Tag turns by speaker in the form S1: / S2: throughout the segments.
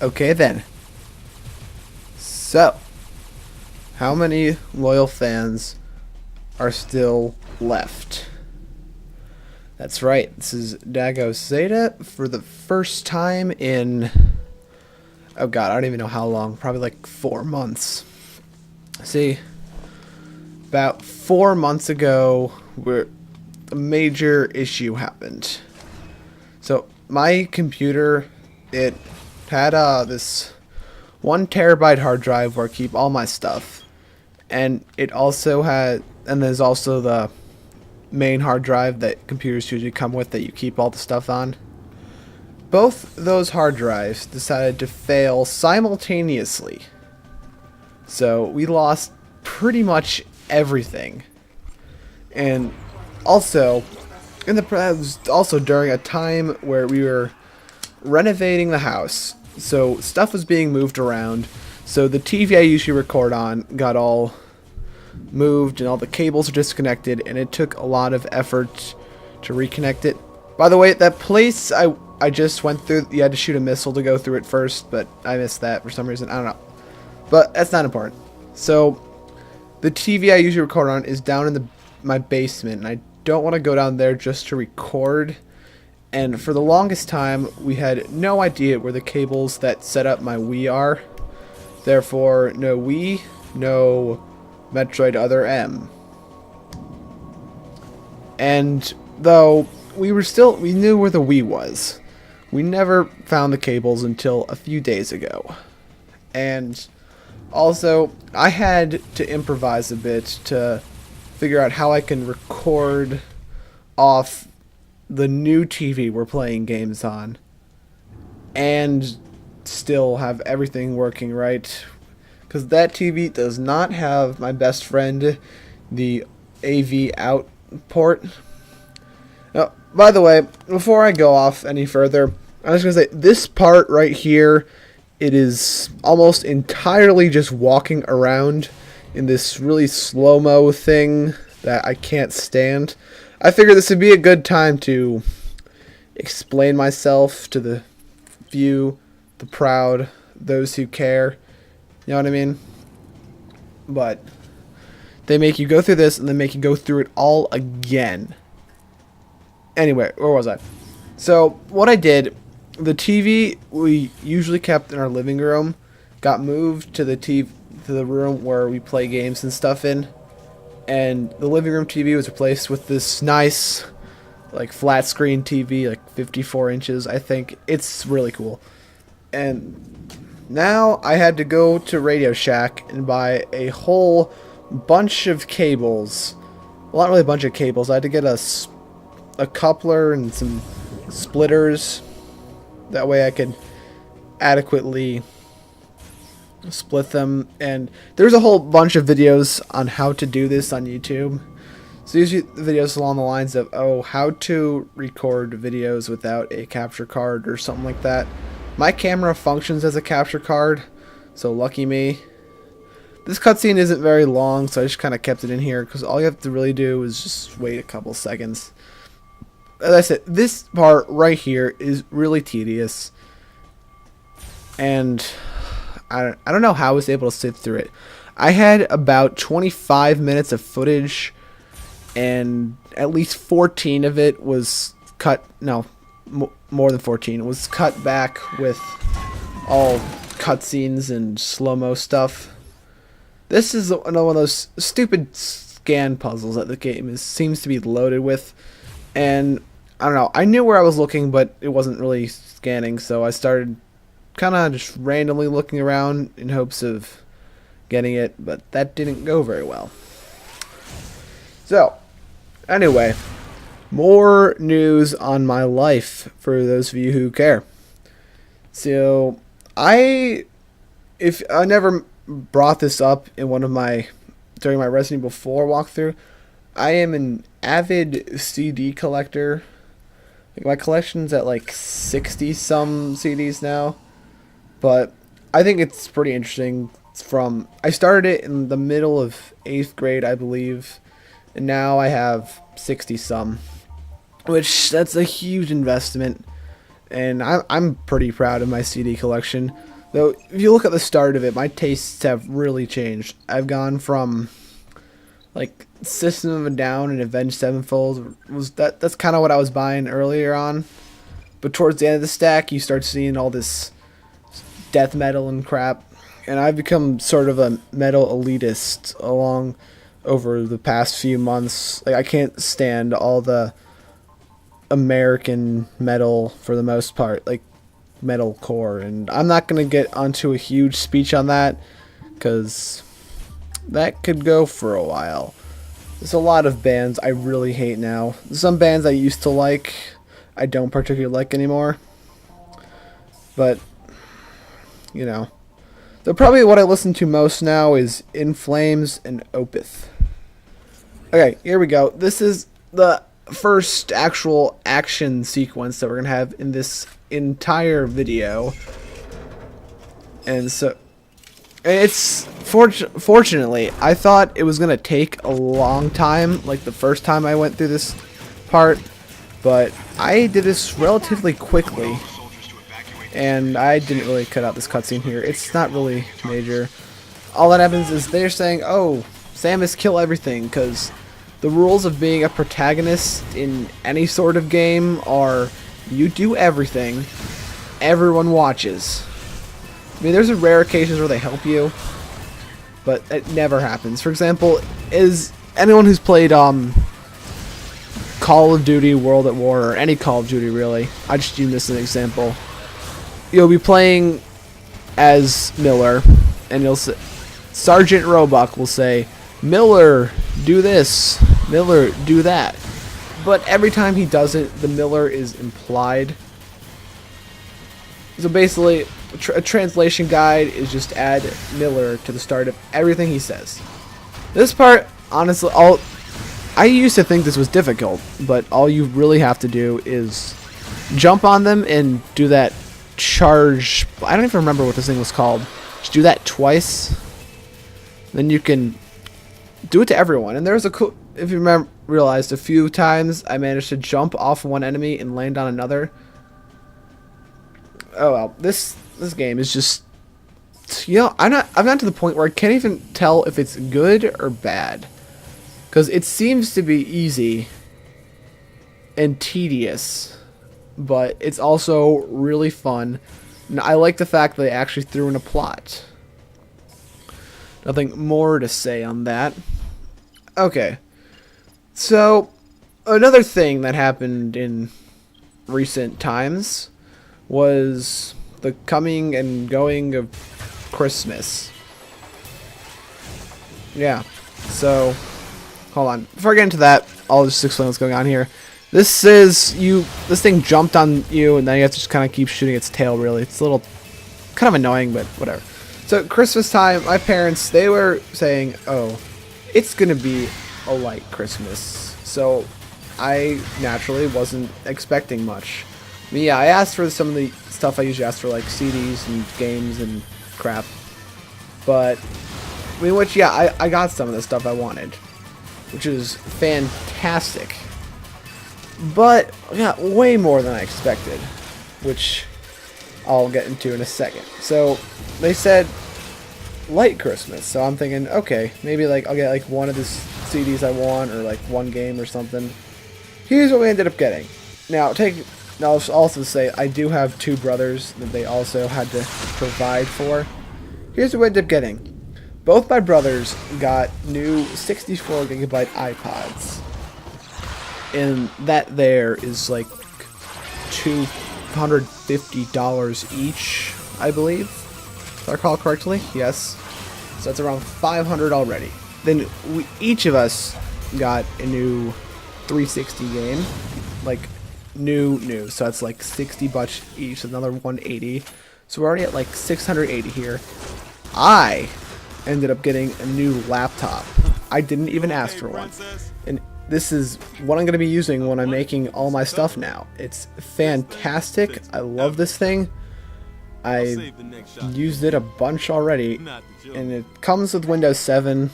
S1: Okay then. So, how many loyal fans are still left? That's right. This is Dago Zeta for the first time in, oh god, I don't even know how long. Probably like 4 months. See, about 4 months ago, a major issue happened. So my computer, it had this 1 terabyte hard drive where I keep all my stuff, and there's also the main hard drive that computers usually come with that you keep all the stuff on. Both those hard drives decided to fail simultaneously, so we lost pretty much everything. And also, also during a time where we were renovating the house, so stuff was being moved around. So the TV I usually record on got all moved, and all the cables are disconnected, and it took a lot of effort to reconnect it. By the way, that place I just went through, you had to shoot a missile to go through it first, but I missed that for some reason. I don't know, but that's not important. So the TV I usually record on is down in my basement, and I don't want to go down there just to record. And for the longest time, we had no idea where the cables that set up my Wii are. Therefore, no Wii, no Metroid Other M. And though we knew where the Wii was, we never found the cables until a few days ago. And also, I had to improvise a bit to figure out how I can record off the new TV we're playing games on and still have everything working right, because that TV does not have my best friend, the AV out port. Now, by the way, before I go off any further, I was going to say, this part right here, it is almost entirely just walking around in this really slow-mo thing that I can't stand. I figured this would be a good time to explain myself to the few, the proud, those who care. You know what I mean? But they make you go through this, and they make you go through it all again. Anyway, where was I? So what I did, the TV we usually kept in our living room got moved to the room where we play games and stuff in. And the living room TV was replaced with this nice, like, flat screen TV, like 54 inches, I think. It's really cool. And now I had to go to Radio Shack and buy a whole bunch of cables. Well, not really a bunch of cables. I had to get a coupler and some splitters. That way I could adequately split them. And there's a whole bunch of videos on how to do this on YouTube. So usually the videos along the lines of, how to record videos without a capture card or something like that. My camera functions as a capture card, so lucky me. This cutscene isn't very long, so I just kind of kept it in here, because all you have to really do is just wait a couple seconds. As I said, this part right here is really tedious, and I don't know how I was able to sit through it. I had about 25 minutes of footage, and at least 14 of it was cut. No, more than 14. It was cut back with all cutscenes and slow-mo stuff. This is another one of those stupid scan puzzles that the game seems to be loaded with, and I don't know. I knew where I was looking, but it wasn't really scanning, so I started kind of just randomly looking around in hopes of getting it, but that didn't go very well. So, anyway, more news on my life for those of you who care. So, if I never brought this up in during my Resident Evil 4 walkthrough, I am an avid CD collector. My collection's at like 60 some CDs now, but I think it's pretty interesting. I started it in the middle of 8th grade, I believe, and now I have 60 some, which that's a huge investment. and I'm pretty proud of my CD collection. Though, if you look at the start of it, my tastes have really changed. I've gone from, like, System of a Down and Avenged Sevenfold. That's kind of what I was buying earlier on. But towards the end of the stack, you start seeing all this death metal and crap. And I've become sort of a metal elitist over the past few months. Like, I can't stand all the American metal for the most part, like metalcore, and I'm not gonna get onto a huge speech on that because that could go for a while. There's a lot of bands I really hate now. Some bands I used to like, I don't particularly like anymore. But, you know, probably what I listen to most now is In Flames and Opeth. Okay, here we go. This is the first actual action sequence that we're gonna have in this entire video, and so it's fortunately I thought it was gonna take a long time, like the first time I went through this part, but I did this relatively quickly, and I didn't really cut out this cutscene here. It's not really major. All that happens is they're saying, oh, Samus, kill everything, because the rules of being a protagonist in any sort of game are you do everything, everyone watches. I mean, there's a rare occasions where they help you, but it never happens. For example, is anyone who's played Call of Duty World at War, or any Call of Duty really, I just use this as an example. You'll be playing as Miller, and you'll say, Sergeant Roebuck will say, Miller, do this. Miller, do that. But every time he does it, the Miller is implied. So basically, a translation guide is just add Miller to the start of everything he says. This part, honestly, I used to think this was difficult, but all you really have to do is jump on them and do that charge. I don't even remember what this thing was called. Just do that twice. Then you can do it to everyone. And there's a cool, if you realized, a few times I managed to jump off one enemy and land on another. Oh well, this game is just, you know, I'm not to the point where I can't even tell if it's good or bad, because it seems to be easy and tedious, but it's also really fun. And I like the fact that they actually threw in a plot. Nothing more to say on that. Okay, so another thing that happened in recent times was the coming and going of Christmas. Yeah, so hold on. Before I get into that, I'll just explain what's going on here. This thing jumped on you, and then you have to just kind of keep shooting its tail, really. It's a little kind of annoying, but whatever. So Christmas time, my parents, they were saying, oh, it's going to be a light Christmas. So I naturally wasn't expecting much. I mean, yeah, I asked for some of the stuff I usually ask for, like CDs and games and crap. But, I mean, yeah, I got some of the stuff I wanted, which is fantastic. But I got way more than I expected, which I'll get into in a second. So they said light Christmas, so I'm thinking, okay, maybe like I'll get like one of the CDs I want, or like one game or something. Here's what we ended up getting. Now I'll also say I do have two brothers that they also had to provide for. Here's what we ended up getting. Both my brothers got new 64 gigabyte iPods. And that there is like $250 each, I believe. If I recall correctly, yes. So that's around $500 already. Then each of us got a new 360 game, like new. So that's like $60 each, another 180. So we're already at like 680 here. I ended up getting a new laptop. I didn't even ask for one. And this is what I'm going to be using when I'm making all my stuff now. It's fantastic. I love this thing. I used it a bunch already, and it comes with Windows 7,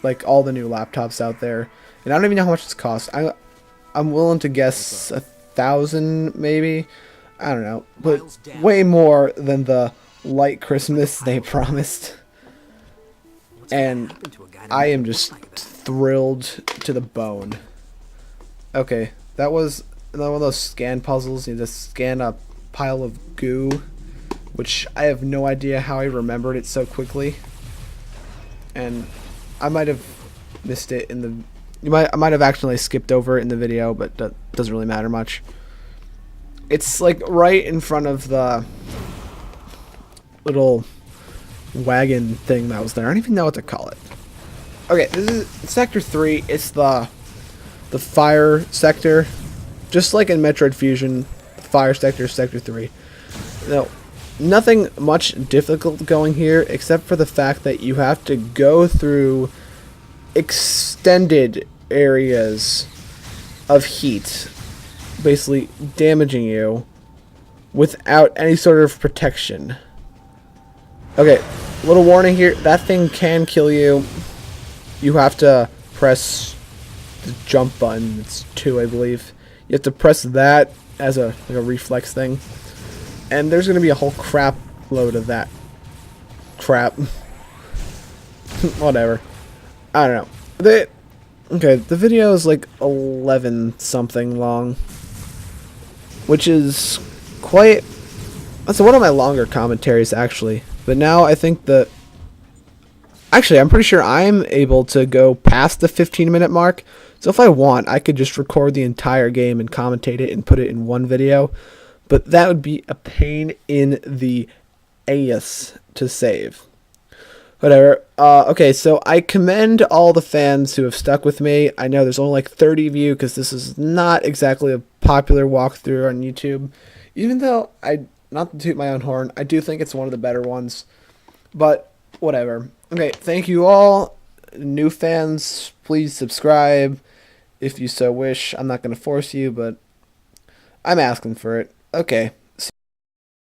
S1: like all the new laptops out there. And I don't even know how much it's cost. I'm willing to guess $1,000 maybe. I don't know, but way more than the light Christmas they promised. And I am just thrilled to the bone. Okay, that was another one of those scan puzzles. You just scan a pile of goo, which I have no idea how I remembered it so quickly. And I might have missed it in the... I might have accidentally skipped over it in the video, but that doesn't really matter much. It's like right in front of the little wagon thing that was there. I don't even know what to call it. Okay, this is Sector 3. It's the fire sector. Just like in Metroid Fusion, fire sector is Sector 3. Now, nothing much difficult going here, except for the fact that you have to go through extended areas of heat, basically damaging you without any sort of protection. Okay, little warning here, that thing can kill you. You have to press the jump button. It's 2, I believe. You have to press that as a reflex thing. And there's going to be a whole crap load of that crap. Whatever. I don't know. Okay, the video is like 11 something long, which is quite... That's one of my longer commentaries, actually. But now I think that... Actually, I'm pretty sure I'm able to go past the 15-minute mark. So if I want, I could just record the entire game and commentate it and put it in one video. But that would be a pain in the ass to save. Whatever. Okay, so I commend all the fans who have stuck with me. I know there's only like 30 of you because this is not exactly a popular walkthrough on YouTube. Even though, not to toot my own horn, I do think it's one of the better ones. But, whatever. Okay, thank you all. New fans, please subscribe if you so wish. I'm not going to force you, but I'm asking for it. Okay.